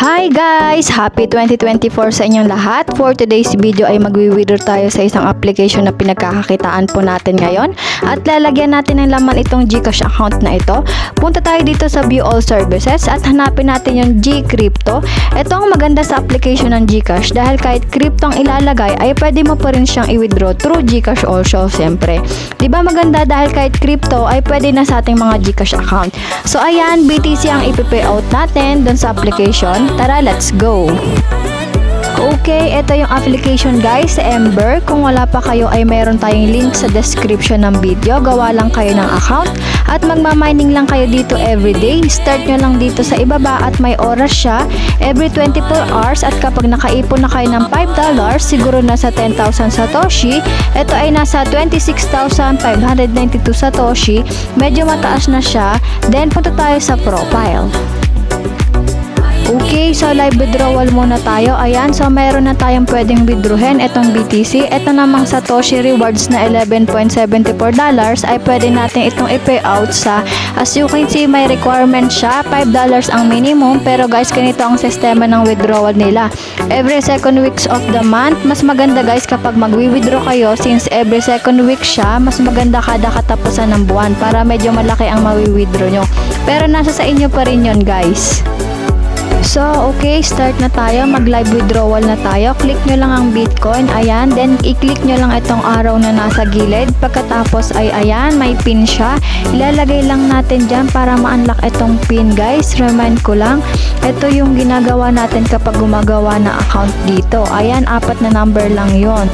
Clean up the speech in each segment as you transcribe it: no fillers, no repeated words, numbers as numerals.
Hi guys! Happy 2024 sa inyong lahat. For today's video ay magwi-withdraw tayo sa isang application na pinagkakakitaan po natin ngayon. At lalagyan natin ng laman itong GCash account na ito. Punta tayo dito sa View All Services at hanapin natin yung GCrypto. Ito ang maganda sa application ng GCash dahil kahit crypto ang ilalagay ay pwede mo pa rin siyang i-withdraw through GCash also siyempre. Diba maganda dahil kahit crypto ay pwede na sa ating mga GCash account. So ayan, BTC ang ipipay out natin dun sa application. Tara, let's go! Okay, ito yung application guys, Ember. Kung wala pa kayo ay mayroon tayong link sa description ng video. Gawa lang kayo ng account at magmamining lang kayo dito everyday. Start nyo lang dito sa ibaba at may oras siya every 24 hours at kapag nakaipon na kayo ng $5, siguro nasa 10,000 Satoshi. Ito ay nasa 26,592 Satoshi. Medyo mataas na siya. Then punta tayo sa profile. Okay, so live withdrawal muna tayo. Ayan, so mayroon na tayong pwedeng withdrawin itong BTC. Ito namang Satoshi rewards na $11.74 ay pwede natin itong i-pay out sa, as you can see, may requirement siya. $5 ang minimum. Pero guys, ganito ang sistema ng withdrawal nila. Every second weeks of the month. Mas maganda guys kapag magwi-withdraw kayo, since every second week siya, mas maganda kada katapusan ng buwan para medyo malaki ang mawi-withdraw nyo. Pero nasa sa inyo pa rin yun guys. So, okay, start na tayo. Mag-live withdrawal na tayo. Click nyo lang ang Bitcoin. Ayan. Then, i-click nyo lang itong arrow na nasa gilid. Pagkatapos ay, ayan, may pin siya. Ilalagay lang natin dyan para ma-unlock itong pin, guys. Remind ko lang, ito yung ginagawa natin kapag gumagawa na account dito. Ayan, 4 na number lang yon.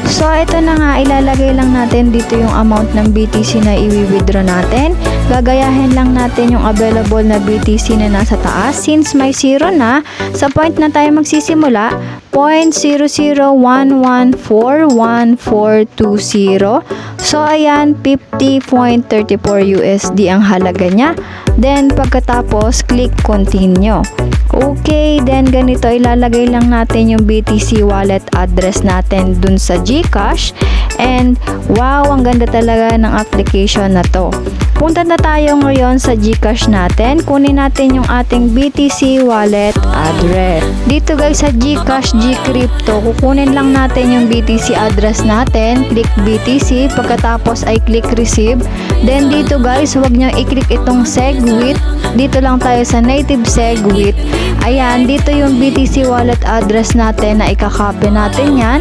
So, ito na nga, ilalagay lang natin dito yung amount ng BTC na i-withdraw natin. Gagayahin lang natin yung available na BTC na nasa taas. Since may 0 na, sa point na tayo magsisimula, 0.0011411420. So, ayan, 50.34 USD ang halaga niya. Then, pagkatapos, click continue. Okay, then ganito ilalagay lang natin yung BTC wallet address natin dun sa GCash. And wow, ang ganda talaga ng application na to. Punta na tayo ngayon sa GCash natin. Kunin natin yung ating BTC wallet address. Dito guys sa GCash, GCrypto, kukunin lang natin yung BTC address natin. Click BTC, pagkatapos ay click receive. Then dito guys, huwag nyo i-click itong SegWit. Dito lang tayo sa native SegWit. Ayan, dito yung BTC wallet address natin na ikakopy natin yan.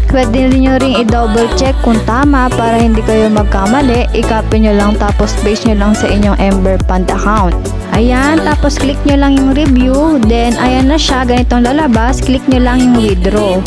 Pwede nyo rin i-double check kung tama para hindi kayo magkamali. I-copy nyo lang tapos paste nyo lang sa inyong Ember Fund account. Ayan, tapos click nyo lang yung review. Then, ayan na siya. Ganitong lalabas. Click nyo lang yung withdraw.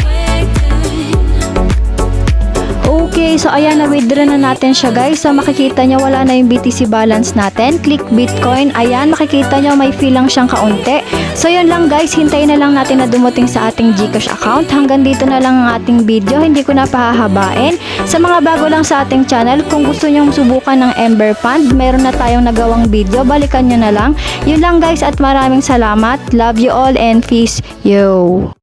Okay, so ayan, na-withdraw na natin siya guys. So makikita nyo wala na yung BTC balance natin. Click Bitcoin. Ayan, makikita nyo may fee lang siyang kaunti. So yun lang guys, hintayin na lang natin na dumating sa ating GCash account. Hanggang dito na lang ang ating video. Hindi ko na pahahabain. Sa mga bago lang sa ating channel, kung gusto nyong subukan ng Ember Fund, meron na tayong nagawang video. Balikan nyo na lang. Yun lang guys at maraming salamat. Love you all and peace. Yo!